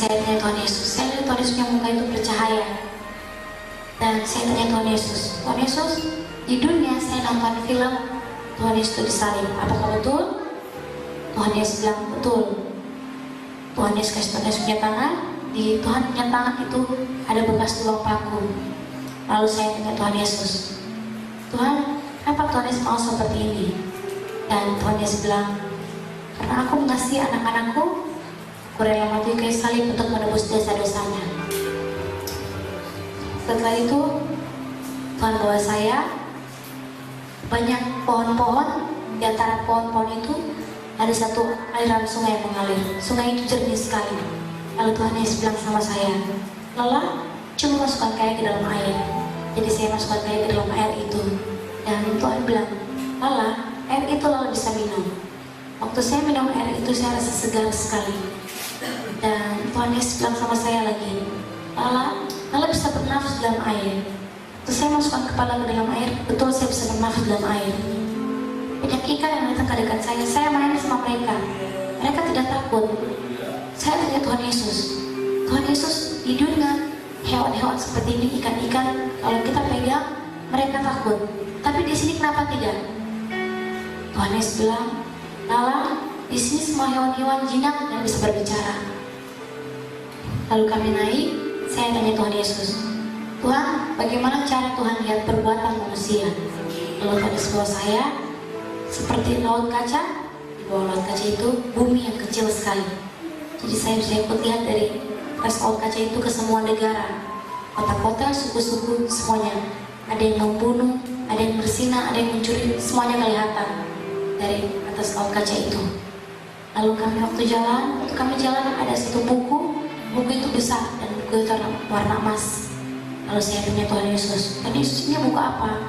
Saya tanya Tuhan Yesus, saya lihat Tuhan Yesus yang muka itu bercahaya. Dan saya tanya Tuhan Yesus, di dunia saya nonton film Tuhan Yesus itu disalib, apakah betul? Tuhan Yesus bilang betul. Tuhan Yesus kasih Tuhan Yesus punya tangan, di Tuhan punya tangan itu ada bekas tulang paku. Lalu saya tanya Tuhan Yesus, Tuhan, kenapa Tuhan Yesus mau seperti ini? Dan Tuhan Yesus bilang, karena aku mengasihi anak-anakku, aku rela mati kayu salib untuk menebus dosa-dosanya. Setelah itu Tuhan bawa saya banyak pohon-pohon. Di antara pohon-pohon itu ada satu aliran sungai yang mengalir. Sungai itu jernih sekali. Lalu Tuhan Yesus bilang sama saya, Lala, cuma masukkan kayu ke dalam air. Jadi saya masukkan kayu ke dalam air itu. Dan Tuhan bilang, Lala, air itu Lala bisa minum. Waktu saya minum air itu saya rasa segar sekali. Dan Tuhan Yesus bilang sama saya lagi, Lala bisa bernafas dalam air. Terus saya masukkan kepala ke dalam air, betul saya bisa bernafas dalam air. Banyak ikan yang datang ke dekat saya main sama mereka. Mereka tidak takut. Saya tanya Tuhan Yesus, di dunia hewan-hewan seperti ini, ikan-ikan, kalau kita pegang, mereka takut. Tapi di sini kenapa tidak? Tuhan Yesus bilang, Lala, di sini semua hewan-hewan jinak yang bisa berbicara. Lalu kami naik. Saya tanya Tuhan Yesus, Tuhan, bagaimana cara Tuhan lihat perbuatan manusia? Lalu Tuhan Yesus bawa saya seperti laut kaca. Di bawah laut kaca itu bumi yang kecil sekali. Jadi saya bisa ikut lihat dari atas laut kaca itu ke semua negara, kota-kota, suku-suku, semuanya. Ada yang membunuh, ada yang bersinah, ada yang mencuri, semuanya kelihatan dari atas laut kaca itu. Lalu waktu kami jalan ada satu buku itu besar dan buku itu warna emas. Lalu saya tanya Tuhan Yesus, ini buku apa?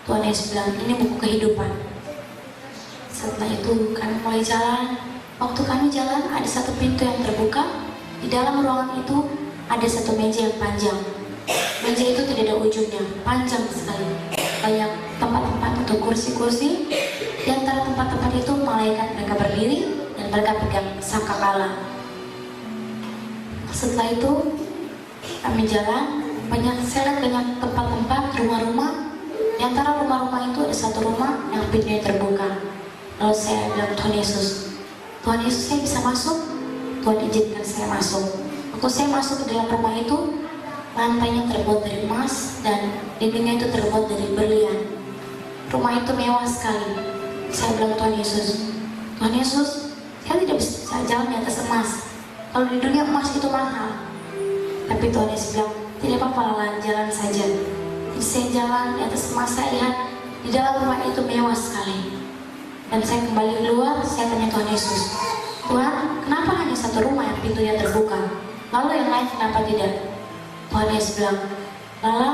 Tuhan Yesus bilang, ini buku kehidupan. Setelah itu kami mulai jalan. Waktu kami jalan ada satu pintu yang terbuka. Di dalam ruangan itu ada satu meja yang panjang. Meja itu tidak ada ujungnya, panjang sekali. Banyak tempat-tempat untuk kursi-kursi. Di antara tempat-tempat itu malaikat mereka berdiri dan mereka pegang sangkakala. Setelah itu kami jalan, saya lihat banyak tempat-tempat, rumah-rumah. Di antara rumah-rumah itu ada satu rumah yang pintunya terbuka. Lalu saya bilang Tuhan Yesus, saya bisa masuk? Tuhan izinkan saya masuk. Waktu saya masuk ke dalam rumah itu, lantainya terbuat dari emas dan dindingnya itu terbuat dari berlian. Rumah itu mewah sekali. Saya bilang Tuhan Yesus, saya tidak bisa jalan di atas emas. Kalau di dunia emas itu mahal. Tapi Tuhan Yesus bilang, tidak apa-apa Lala, jalan saja. Jadi saya jalan di atas emas, saya lihat di dalam rumah itu mewah sekali. Dan saya kembali keluar, saya tanya Tuhan Yesus, Tuhan, kenapa hanya satu rumah yang pintunya terbuka? Lalu yang lain kenapa tidak? Tuhan Yesus bilang, Lala,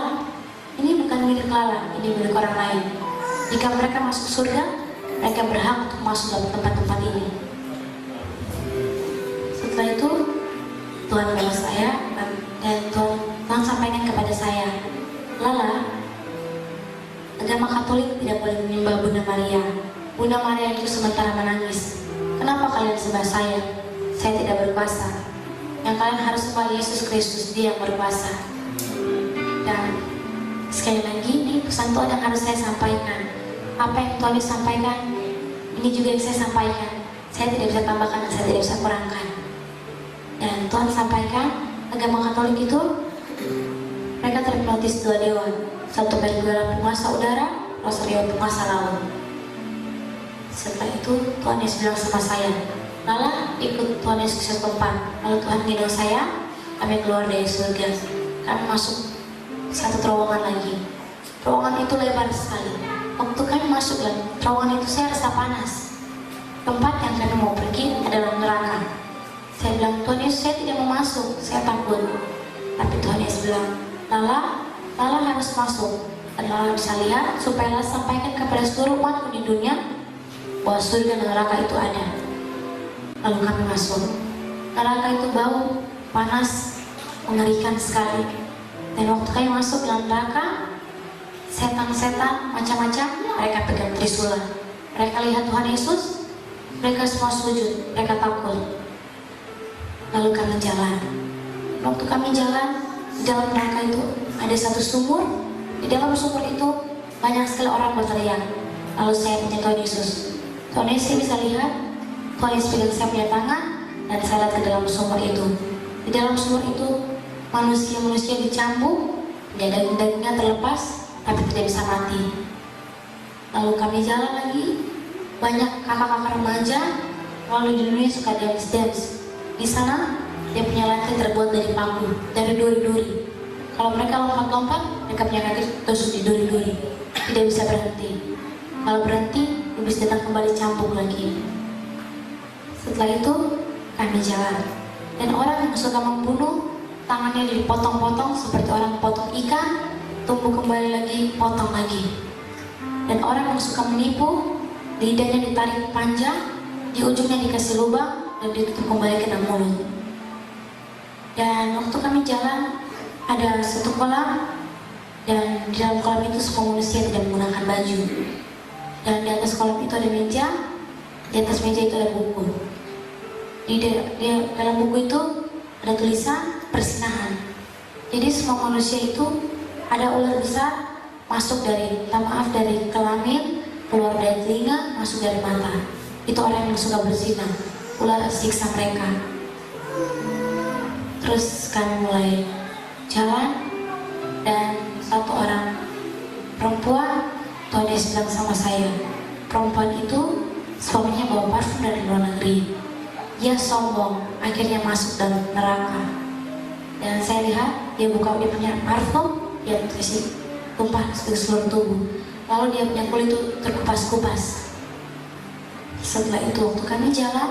ini bukan milik Lala, ini milik orang lain. Jika mereka masuk surga, mereka berhak untuk masuk dalam tempat-tempat ini. Setelah itu Tuhan bawa saya dan Tuhan sampaikan kepada saya, Lala, agama Katolik tidak boleh menyembah Bunda Maria. Bunda Maria itu sementara menangis. Kenapa kalian sembah saya? Saya tidak berkuasa. Yang kalian harus sembah Yesus Kristus, Dia yang berkuasa. Dan sekali lagi ini pesan Tuhan yang harus saya sampaikan. Apa yang Tuhan sampaikan, ini juga yang saya sampaikan. Saya tidak bisa tambahkan dan saya tidak bisa kurangkan. Dan Tuhan sampaikan agama Katolik itu mereka terhipnotis dua dewa, satu Bergala penguasa udara, Rosario penguasa laut. Setelah itu Tuhan Yesus bilang sama saya, Lala ikut Tuhan Yesus ke tempat. Lalu Tuhan gendong saya, kami keluar dari surga. Kami masuk satu terowongan lagi. Terowongan itu lebar sekali. Waktu kami masuk lagi, terowongan itu saya rasa panas. Tempat yang kami mau pergi adalah neraka. Saya bilang, Tuhan Yesus, saya tidak mau masuk, saya takut. Tapi Tuhan Yesus bilang, Lala harus masuk. Dan Lala bisa lihat supaya Lala sampaikan kepada seluruh umatku di dunia bahwa surga dan neraka itu ada. Lalu kami masuk. Neraka itu bau, panas, mengerikan sekali. Dan waktu kami masuk dalam neraka, setan-setan macam-macam, mereka pegang trisula. Mereka lihat Tuhan Yesus, mereka semua sujud, mereka takut. Lalu kami jalan. Waktu kami jalan, di dalam neraka itu ada satu sumur. Di dalam sumur itu banyak sekali orang berteriak. Lalu saya tanya Tuhan Yesus, Tuhan Yesus bisa lihat? Tuhan Yesus pegang saya punya tangan dan saya lihat ke dalam sumur itu. Di dalam sumur itu manusia-manusia dicambuk, ya, daging-dagingnya terlepas, tapi tidak bisa mati. Lalu kami jalan lagi, banyak kakak-kakak remaja, lalu di dunia suka dance. Di sana dia punya lantai terbuat dari paku, dari duri-duri. Kalau mereka lompat-lompat, mereka punya kaki tusuk di duri-duri, tidak bisa berhenti. Kalau berhenti, iblis datang kembali cambuk lagi. Setelah itu kami jalan, dan orang yang suka membunuh tangannya dipotong-potong seperti orang potong ikan, tumbuh kembali lagi, potong lagi. Dan orang yang suka menipu, lidahnya ditarik panjang, di ujungnya dikasih lubang dan ditutup kembali ke dalam mulut. Dan waktu kami jalan, ada satu kolam, dan di dalam kolam itu semua manusia tidak menggunakan baju. Dan di atas kolam itu ada meja, di atas meja itu ada buku. Di dalam buku itu ada tulisan persinahan. Jadi semua manusia itu ada ular besar masuk dari kelamin, keluar dari telinga, masuk dari mata. Itu orang yang suka berzina. Ular siksa mereka. Terus kami mulai jalan, dan satu orang perempuan, Tuhan Yesus bilang sama saya, perempuan itu suaminya bawa parfum dari luar negeri. Dia sombong, akhirnya masuk dalam neraka. Dan saya lihat dia buka, dia punya parfum, dia kasih tumpah ke seluruh tubuh. Lalu dia punya kulit itu terkupas-kupas. Setelah itu waktu kami jalan,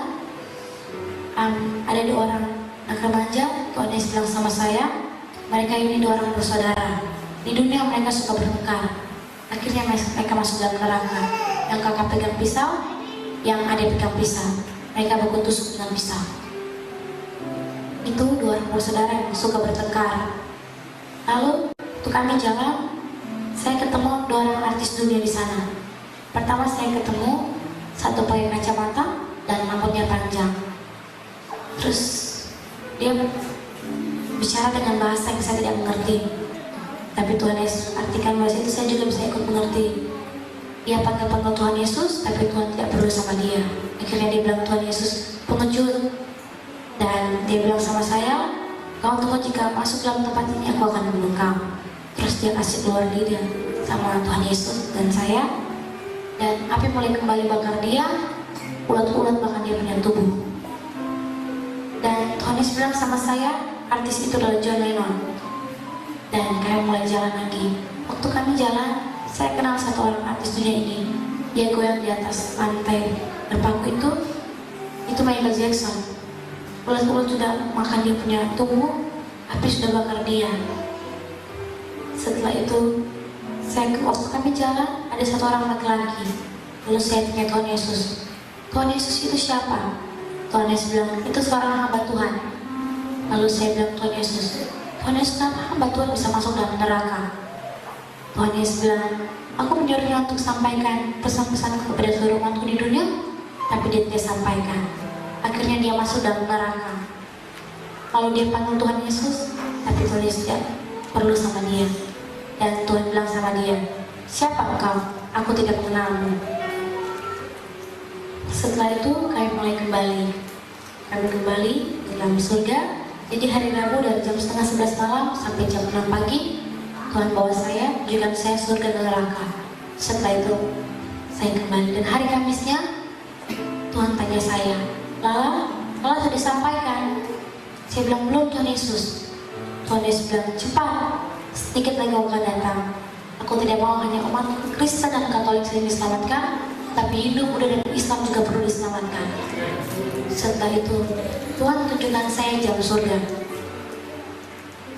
ada dua orang anak remaja. Tuhan Yesus bilang sama saya, mereka ini dua orang bersaudara. Di dunia mereka suka bertengkar. Akhirnya mereka masuk dalam neraka. Yang kakak pegang pisau, yang adik pegang pisau. Mereka baku tusuk dengan pisau. Itu dua orang bersaudara yang suka bertengkar. Lalu waktu kami jalan, saya ketemu dua orang artis dunia di sana. Pertama saya ketemu satu pakai kacamata dan rambutnya panjang. Terus dia bicara dengan bahasa yang saya tidak mengerti. Tapi Tuhan Yesus artikan bahasa itu, saya juga bisa ikut mengerti. Dia panggil Tuhan Yesus, tapi Tuhan tidak perlu sama dia. Akhirnya dia bilang, Tuhan Yesus pengecut. Dan dia bilang sama saya, kau tunggu, jika masuk dalam tempat ini aku akan bunuh kau. Terus dia kasih keluar dia sama Tuhan Yesus dan saya. Dan api mulai kembali bakar dia, ulat-ulat bahkan dia punya tubuh. Dan Tuhan Yesus bilang sama saya, artis itu adalah John Lennon. Dan kami mulai jalan lagi. Waktu kami jalan, saya kenal satu orang artis dunia ini. Dia goyang di atas lantai berpaku itu Michael Jackson. Ulat-ulat sudah makan dia punya tubuh, api sudah bakar dia. Setelah itu, waktu kami jalan, ada satu orang laki-laki. Lalu saya tanya Tuhan Yesus, Tuhan Yesus itu siapa? Tuhan Yesus bilang, itu seorang hamba Tuhan. Lalu saya bilang, Tuhan Yesus, kenapa hamba Tuhan bisa masuk dalam neraka? Tuhan Yesus bilang, aku menyuruhnya untuk sampaikan pesan-pesan kepada seluruh umatku di dunia, tapi dia tidak sampaikan. Akhirnya dia masuk dalam neraka. Lalu dia panggil Tuhan Yesus, tapi Tuhan Yesus tidak perlu sama dia. Dan Tuhan bilang sama dia, siapa engkau? Aku tidak mengenalmu. Setelah itu kami mulai kembali. Kami kembali di dalam surga. Jadi hari Rabu dari jam 10:30 malam sampai jam 6 pagi, Tuhan bawa saya, tunjukkan saya surga dan neraka. Setelah itu saya kembali, dan hari Kamisnya Tuhan tanya saya, Lala sudah disampaikan? Saya bilang belum Tuhan Yesus. Tuhan Yesus bilang, cepat, sedikit lagi aku akan datang. Aku tidak mau hanya umat Kristen dan Katolik saja diselamatkan, tapi Hindu, Buddha, dan Islam juga perlu diselamatkan. Setelah itu Tuhan tunjukkan saya jam surga.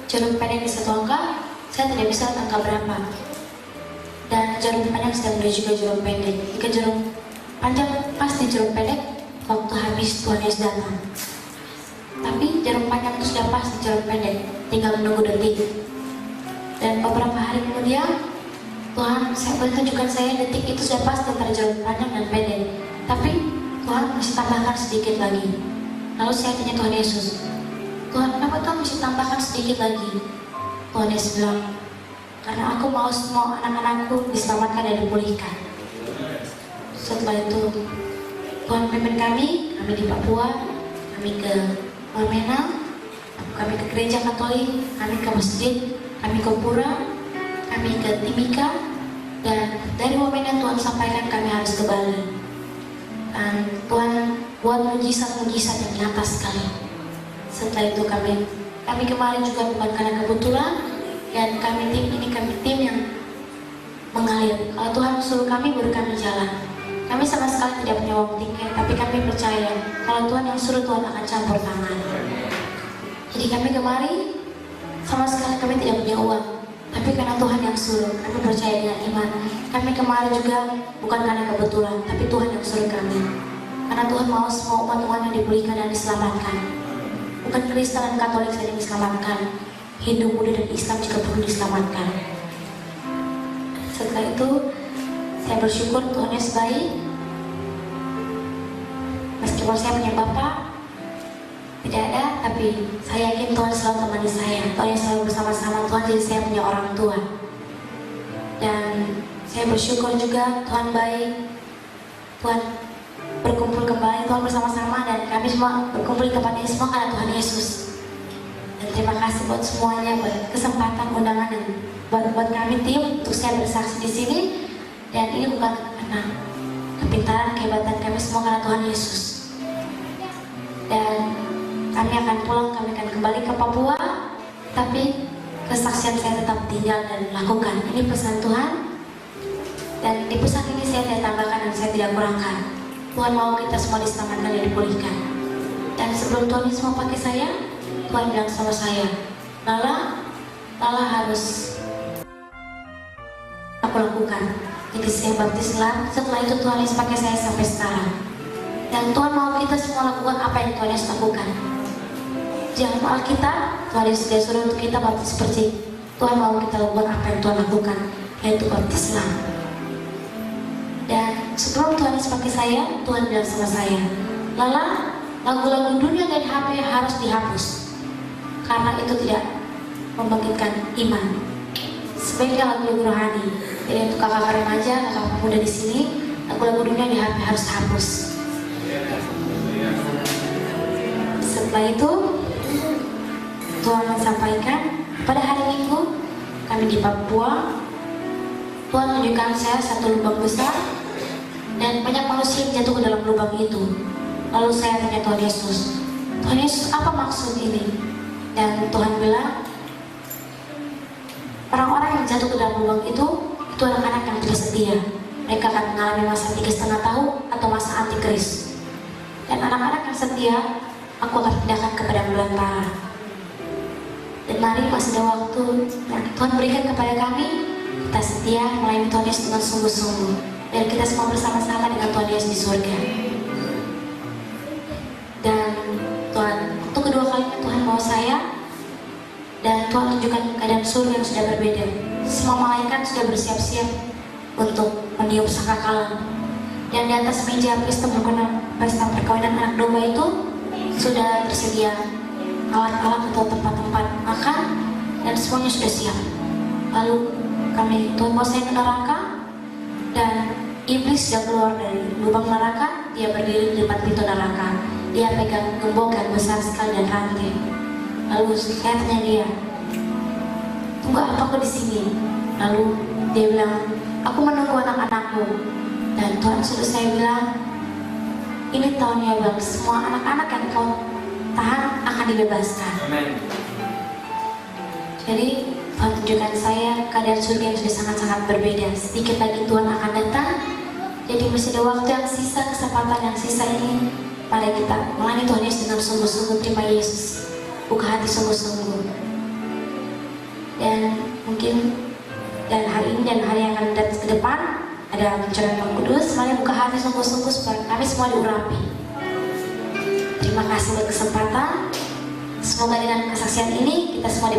Jarum pendek di satu angka, saya tidak bisa angka berapa. Dan jarum panjang saya menuju juga jarum pendek. Jika jarum panjang pas di jarum pendek, waktu habis Tuhan Yesus datang. Tapi jarum panjang itu sudah pas di jarum pendek, tinggal menunggu detik. Dan beberapa hari kemudian Tuhan tunjukkan saya detik itu sudah pas antara jarum panjang dan pendek. Tapi Tuhan masih tambahkan sedikit lagi. Lalu saya tanya Tuhan Yesus, Tuhan, kenapa Tuhan mesti tambahkan sedikit lagi? Tuhan Yesus bilang, karena aku mau semua anak-anakku diselamatkan dan dipulihkan. Setelah itu Tuhan pimpin kami di Papua, kami ke Wamena, kami ke gereja Katolik, kami ke masjid, kami ke pura, kami ke Timika, dan dari Wamena Tuhan sampaikan kami harus ke Bali. Dan Tuhan buat mujizat-mujizat yang nyata sekali. Setelah itu kami kemarin juga bukan karena kebetulan, dan kami tim yang mengalir. Kalau Tuhan suruh kami, baru kami jalan. Kami sama sekali tidak punya uang tiket, tapi kami percaya kalau Tuhan yang suruh, Tuhan akan campur tangan. Jadi kami kemari, sama sekali kami tidak punya uang, tapi karena Tuhan yang suruh, kami percaya dengan iman. Kami kemari juga bukan karena kebetulan, tapi Tuhan yang suruh kami. Karena Tuhan mau semua umat Tuhan yang dipulihkan dan diselamatkan. Bukan Kristen dan Katolik saja yang diselamatkan, Hindu, Buddha, dan Islam juga perlu diselamatkan. Setelah itu, saya bersyukur Tuhan Yesus baik. Meskipun saya punya bapak tidak ada, tapi saya yakin Tuhan selalu temani saya. Tuhan selalu bersama-sama Tuhan, jadi saya punya orang tua. Dan saya bersyukur juga Tuhan baik. Tuhan berkumpul kembali, Tuhan bersama-sama, dan kami semua berkumpul di tempat ini semua karena Tuhan Yesus. Dan terima kasih buat semuanya, buat kesempatan undangan dan buat kami tim untuk saya bersaksi di sini. Dan ini bukan karena kepintaran, kehebatan kami semua, karena Tuhan Yesus. Dan kami akan pulang, kami akan kembali ke Papua, tapi kesaksian saya tetap tinggal dan lakukan. Ini pesan Tuhan, dan di pesan ini saya tidak tambahkan dan saya tidak kurangkan. Tuhan mau kita semua diselamatkan dan dipulihkan. Dan sebelum Tuhan Yesus mau pakai saya, Tuhan bilang sama saya, Lala harus aku lakukan. Jadi saya baptislah, setelah itu Tuhan Yesus pakai saya sampai sekarang. Dan Tuhan mau kita semua lakukan apa yang Tuhan Yesus lakukan. Jangan maal kita, Tuhan Yesus tidak suruh untuk kita baptis seperti Tuhan mau kita lakukan apa yang Tuhan lakukan, yaitu baptislah. Dan sebelum Tuhan Yesus pakai saya, Tuhan bilang sama saya, Lala, lagu-lagu dunia dan HP harus dihapus, karena itu tidak membangkitkan iman. Sebaiknya lagu-lagu rohani. Jadi untuk kakak remaja, kakak muda di sini, lagu-lagu dunia di HP harus hapus. Setelah itu, Tuhan menyampaikan pada hari Minggu kami di Papua. Tuhan menunjukkan saya satu lubang besar dan banyak manusia yang jatuh ke dalam lubang itu. Lalu saya tanya Tuhan Yesus, Tuhan Yesus, apa maksud ini? Dan Tuhan bilang, orang-orang yang jatuh ke dalam lubang itu anak-anak yang tidak setia. Mereka akan mengalami masa 3,5 tahun atau masa antikris. Dan anak-anak yang setia, aku akan pindahkan kepada belantara. Dan mari masih ada waktu yang Tuhan berikan kepada kami, kita setia melayani Tuhan Yesus dengan sungguh-sungguh. Dan kita semua bersama-sama dengan Tuhan Yesus di surga. Dan Tuhan, untuk kedua kalinya Tuhan bawa saya, dan Tuhan tunjukkan keadaan surga yang sudah berbeda. Semua malaikat sudah bersiap-siap untuk meniup sangkakala. Dan di atas meja pesta perkawinan anak domba itu sudah tersedia alat-alat atau tempat-tempat makan, dan semuanya sudah siap. Lalu Tuhan bawa saya ke neraka, dan iblis sudah keluar dari lubang neraka. Dia berdiri di depan pintu neraka. Dia pegang gembok yang besar sekali dan rantai. Lalu saya tanya dia, tunggu apa kau di sini? Lalu dia bilang, aku menunggu anak-anakku. Dan Tuhan suruh saya bilang, ini tahunnya Bang, semua anak-anak yang kau tahan akan dibebaskan. Amen. Jadi Tuhan tunjukkan saya keadaan surga yang sudah sangat-sangat berbeda. Sedikit lagi Tuhan akan datang. Jadi masih ada waktu yang sisa, kesempatan yang sisa ini. Mari kita melayani Tuhan Yesus dengan sungguh-sungguh. Terima Yesus, buka hati sungguh-sungguh. Dan mungkin dan hari ini dan hari yang akan datang ke depan ada pencurahan Roh Kudus. Mari buka hati sungguh-sungguh supaya kami semua diurapi. Terima kasih buat kesempatan. Semoga dengan kesaksian ini kita semua